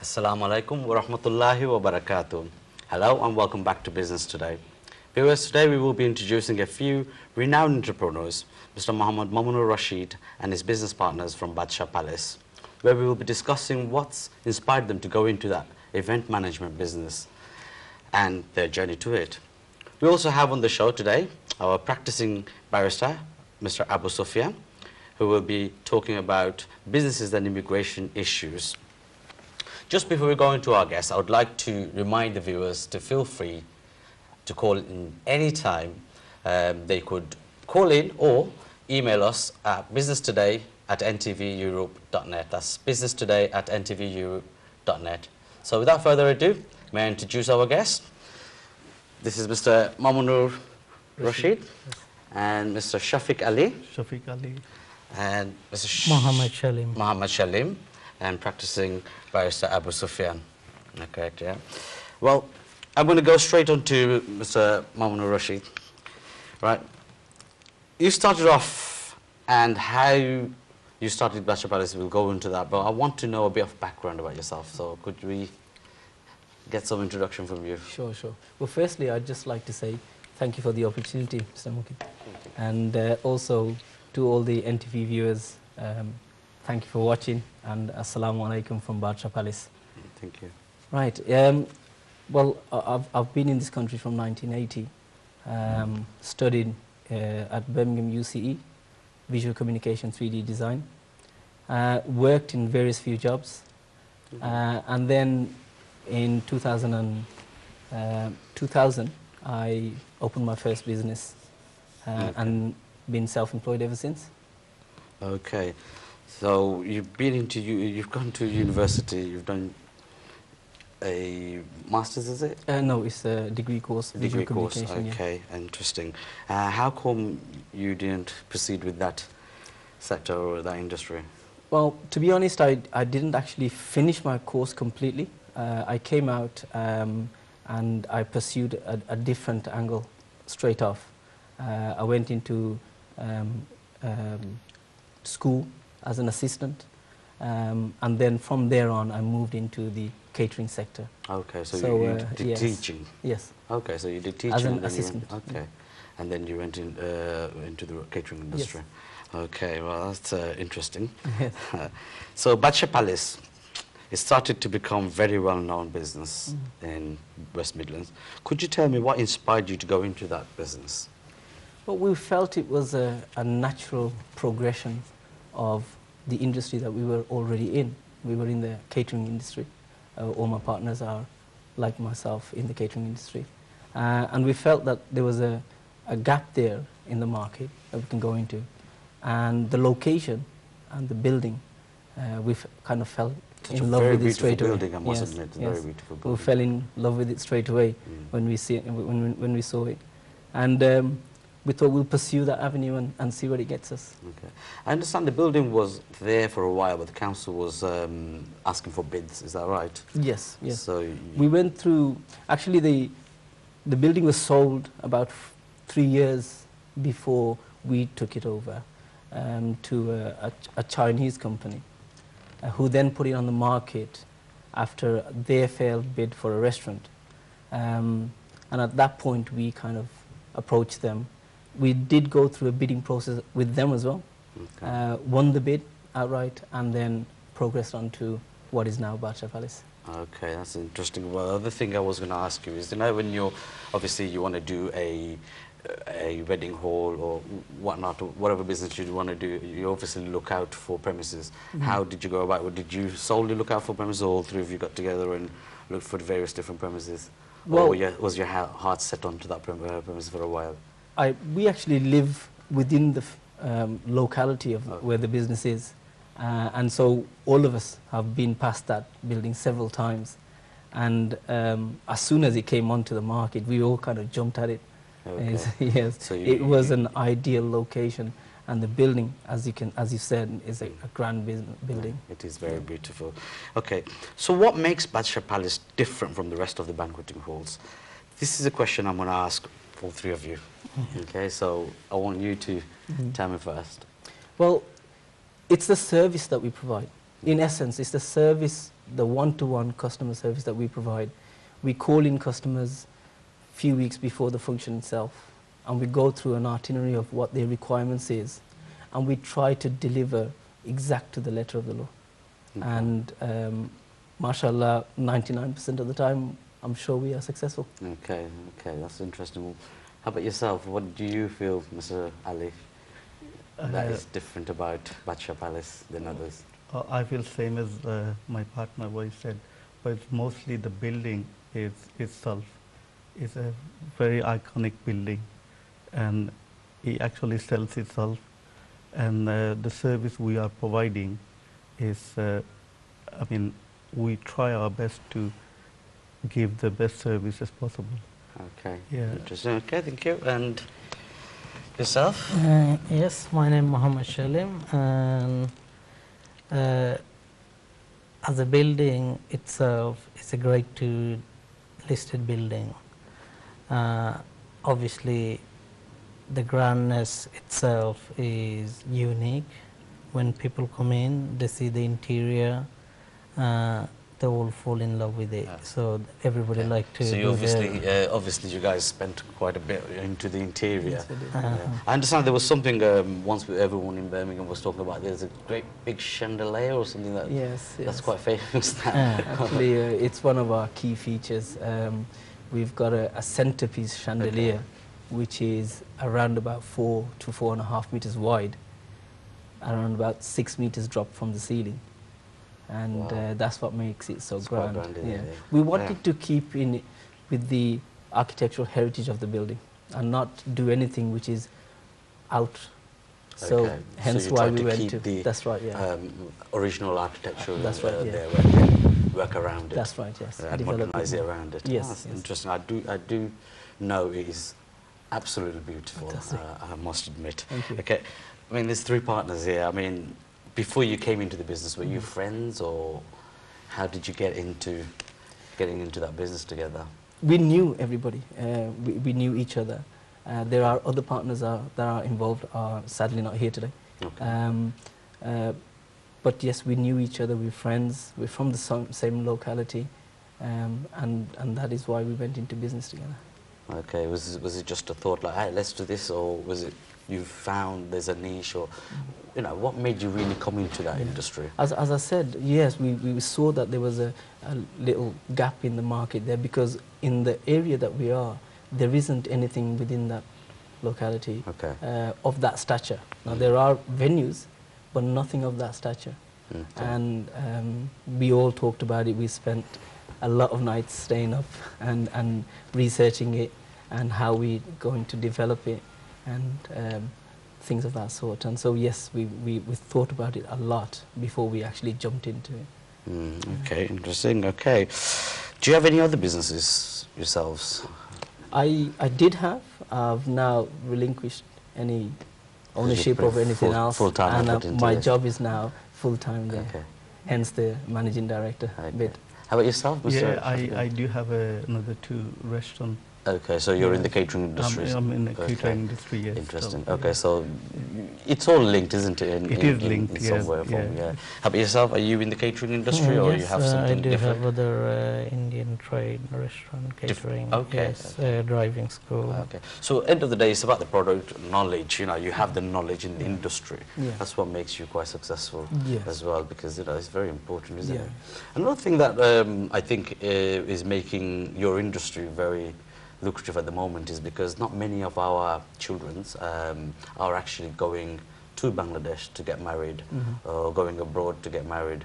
Assalamu alaikum wa rahmatullahi wa barakatuh. Hello and welcome back to Business Today. Viewers, today we will be introducing a few renowned entrepreneurs, Mr. Mohammed Mamunur Rashid and his business partners from Badshah Palace, where we will be discussing what's inspired them to go into that event management business and their journey to it. We also have on the show today our practicing barrister, Mr. Abu Sufyan, who will be talking about businesses and immigration issues. Just before we go into our guests, I would like to remind the viewers to feel free to call in any time. They could call in or email us at businesstoday@ntveurope.net. That's businesstoday@ntveurope.net. So without further ado, may I introduce our guest? This is Mr. Mamunur Rashid and Mr. Shafiq Ali. Shafiq Ali. And Mr. Mohammed Shalim. Mohammed Shalim, and practicing barrister Abu Sufyan. Correct, yeah. Well, I'm going to go straight on to Mr. Mamunur Rashid. Right. You started off, and how you started Badshah Palace, we'll go into that, but I want to know a bit of background about yourself. So could we get some introduction from you? Sure. Well, firstly, I'd just like to say thank you for the opportunity, Mr. Mukid. And also to all the NTV viewers, thank you for watching, and Assalamu alaikum from Badshah Palace. Thank you. Right. Well, I've been in this country from 1980, studied at Birmingham UCE, Visual Communication 3D Design, worked in various few jobs, and then in 2000, I opened my first business and been self-employed ever since. Okay. So you've gone to university, you've done a master's, is it? No, it's a degree course, Degree course, communication. okay, yeah. Interesting. How come you didn't proceed with that sector or that industry? Well, to be honest, I didn't actually finish my course completely. I came out and I pursued a different angle straight off. I went into school as an assistant, and then from there on I moved into the catering sector. Okay, so you did yes. teaching? Yes. Okay, so you did teaching as an and then assistant. Okay, and then you went into the catering industry. Yes. Okay, well that's interesting. Yes. So Badshah Palace, it started to become very well-known business in West Midlands. Could you tell me what inspired you to go into that business? Well, we felt it was a natural progression of the industry that we were already in. We were in the catering industry. All my partners are, like myself, in the catering industry. And we felt that there was a gap there in the market that we can go into. And the location and the building, we kind of fell in love with it straight away. Building, I must admit, it's a very beautiful building. We fell in love with it straight away when we saw it. And we thought we'll pursue that avenue and see where it gets us. Okay. I understand the building was there for a while, but the council was asking for bids. Is that right? Yes. So we went through. Actually, the building was sold about 3 years before we took it over to a Chinese company, who then put it on the market after their failed bid for a restaurant. And at that point, we kind of approached them. We did go through a bidding process with them as well, won the bid outright, and then progressed on to what is now Badshah Palace. Okay, that's interesting. Well, the other thing I was going to ask you is, when you want to do a wedding hall or whatnot, or whatever business you want to do, you obviously look out for premises. How did you go about it? Did you solely look out for premises, or all three of you got together and looked for various different premises? Well, or was your heart set onto that premise for a while? We actually live within the locality of where the business is, and so all of us have been past that building several times, and as soon as it came onto the market, we all kind of jumped at it. Okay. Yes, so it was an ideal location, and the building, as you said, is a grand building. It is very beautiful. Okay, so what makes Badshah Palace different from the rest of the banqueting halls? This is a question I'm going to ask all three of you. Okay, so I want you to tell me first. Well, it's the service that we provide. In essence, it's the service, the one-to-one customer service that we provide. We call in customers a few weeks before the function itself, and we go through an itinerary of what their requirements is, and we try to deliver exact to the letter of the law. Okay. And mashallah, 99% of the time, I'm sure we are successful. Okay, that's interesting. Well, how about yourself? What do you feel, Mr. Ali, that is different about Bacha Palace than others? I feel same as my partner what he said, but it's mostly the building itself is a very iconic building, and it actually sells itself. And the service we are providing is, I mean, we try our best to give the best service as possible. Okay, Yeah. interesting. Okay, thank you. And yourself? Yes, my name is Muhammad Shalim, and as a building itself, it's a grade 2 listed building. Obviously, the grandness itself is unique. When people come in, they see the interior, they all fall in love with it. So everybody like to. So you go obviously, there. obviously, you guys spent quite a bit into the interior. Yes, we did. I understand there was something once everyone in Birmingham was talking about. There's a great big chandelier or something that. Yes, That's yes. quite famous now. Actually, it's one of our key features. We've got a centerpiece chandelier, which is around about 4 to 4.5 meters wide, around about 6 meters drop from the ceiling. And Wow. that's what makes it so It's quite grand. grand, isn't it? We wanted Yeah. to keep in with the architectural heritage of the building and not do anything which is out. So Okay. hence you why tried we to went keep to. the That's right. Yeah. original architecture That's right, yeah. there, work around it. That's right. Yes. And Develop modernize it more. around it. Yes, That's yes. interesting. I do know it is absolutely beautiful. Fantastic. I must admit. Thank you. Okay, I mean, there's 3 partners here. I mean, before you came into the business, were you Mm-hmm. friends, or how did you get into getting into that business together? We knew everybody. We knew each other. There are other partners that are involved, are sadly not here today. Okay. But yes, we knew each other. We're friends. We're from the same locality, and that is why we went into business together. Okay, was it just a thought like, hey, let's do this, or was it you found there's a niche, or you know, what made you really come into that industry? As I said, yes, we saw that there was a little gap in the market there, because in the area that we are, there isn't anything within that locality of that stature. Now, there are venues, but nothing of that stature. Okay. And we all talked about it. We spent a lot of nights staying up and researching it and how we're going to develop it and things of that sort. And so, yes, we thought about it a lot before we actually jumped into it. Okay, interesting. Okay. Do you have any other businesses yourselves? I did have. I've now relinquished any ownership put over anything else. full-time effort And into my this. job is now full-time there. Okay. Hence the managing director Okay. bit. How about yourself, Mr. Yeah, Shafiq? I do have another 2 restaurants. Okay, so you're in the Yes. catering industry. I'm in the Okay. catering industry, yes. Interesting. So, Okay, yeah. so it's all linked, isn't it? It is linked, in some yes, way or form, yeah. yeah. How about yourself? Are you in the catering industry, or you Yes, have something I do different? have other Indian trade, restaurant, catering, okay, yes, driving school. Okay. So end of the day, it's about the product knowledge. You know, you have the knowledge in the industry. Yeah. That's what makes you quite successful Yes. as well, because you know it's very important, isn't Yeah. it? Another thing that I think is making your industry very lucrative at the moment is because not many of our children are actually going to Bangladesh to get married, or going abroad to get married.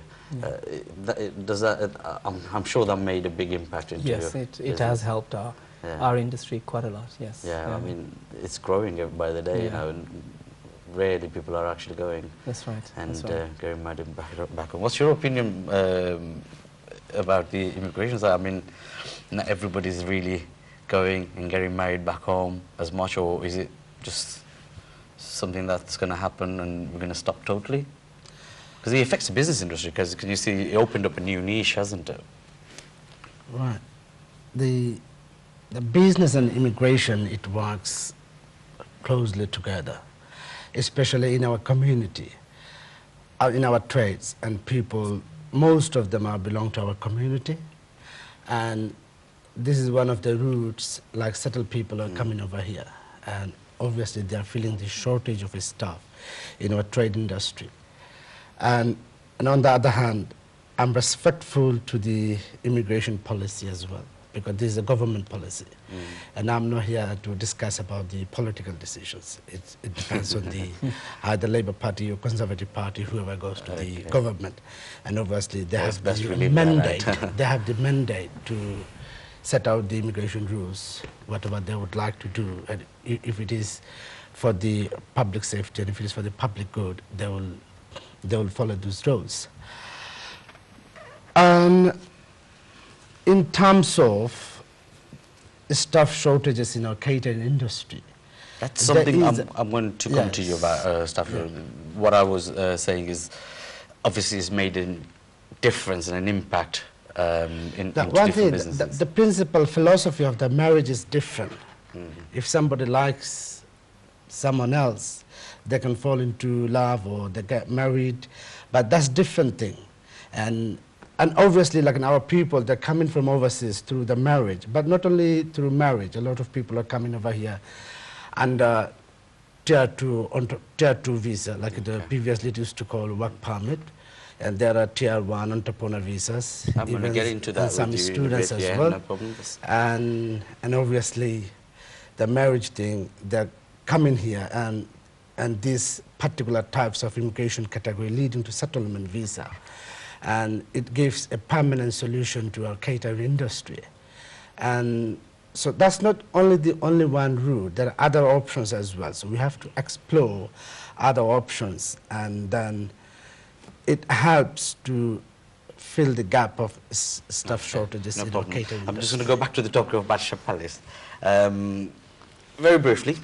I'm sure that made a big impact into Yes, your it business. has helped Yeah. our industry quite a lot, yes. Yeah, I mean, it's growing by the day, you Yeah. know, and rarely people are actually going That's right. and that's right. getting married back home. What's your opinion about the immigration side? I mean, not everybody's really going and getting married back home as much, or is it just something that's going to happen and we're going to stop totally? Because it affects the business industry, because you see, it opened up a new niche, hasn't it? Right. The business and immigration, it works closely together, especially in our community. in our trades, and people, most of them belong to our community, and this is one of the routes, like settled people are coming over here, and obviously they are feeling the shortage of staff in our trade industry. And on the other hand, I'm respectful to the immigration policy as well, because this is a government policy. And I'm not here to discuss about the political decisions. It depends on the either Labour Party or Conservative Party, whoever goes to the government. And obviously they have the mandate. They have the mandate to set out the immigration rules, whatever they would like to do. And if it is for the public safety and if it is for the public good, they will follow those rules. And in terms of staff shortages in our catering industry, that's something I'm going to come to you about, staff. What I was saying is, obviously it's made a difference and an impact in different businesses. The principal philosophy of the marriage is different. If somebody likes someone else, they can fall into love or they get married, but that's different thing. And obviously, like in our people, they're coming from overseas through the marriage, but not only through marriage. A lot of people are coming over here under tier 2 visa, like the previously it used to call work permit, and there are tier 1 entrepreneur visas. I'm going to get into that and some with you students in a bit, as well. No problem. And obviously, the marriage thing, they're coming here, and these particular types of immigration category leading to settlement visa. And it gives a permanent solution to our catering industry. And so that's not only the only one route, there are other options as well. So we have to explore other options, and then it helps to fill the gap of staff shortages in our catering industry. I'm just going to go back to the topic of Badshah Palace. Very briefly,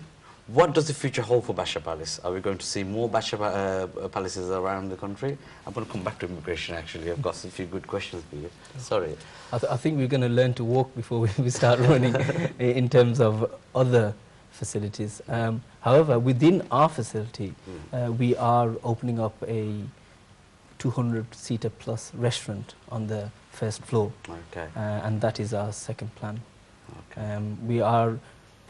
what does the future hold for Badshah Palace? Are we going to see more Badshah Palaces around the country? I'm going to come back to immigration, actually. I've got a few good questions for you. Sorry. I think we're going to learn to walk before we start running in terms of other facilities. However, within our facility, we are opening up a 200-seater plus restaurant on the first floor. Okay. And that is our second plan. Okay. We are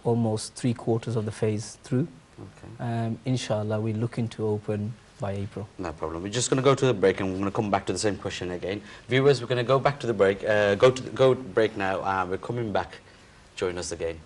almost 3/4 of the phase through. Okay. Inshallah, we're looking to open by April. No problem. We're just going to go to the break, and we're going to come back to the same question again. Viewers, we're going to go back to the break. Go break now, and we're coming back. Join us again.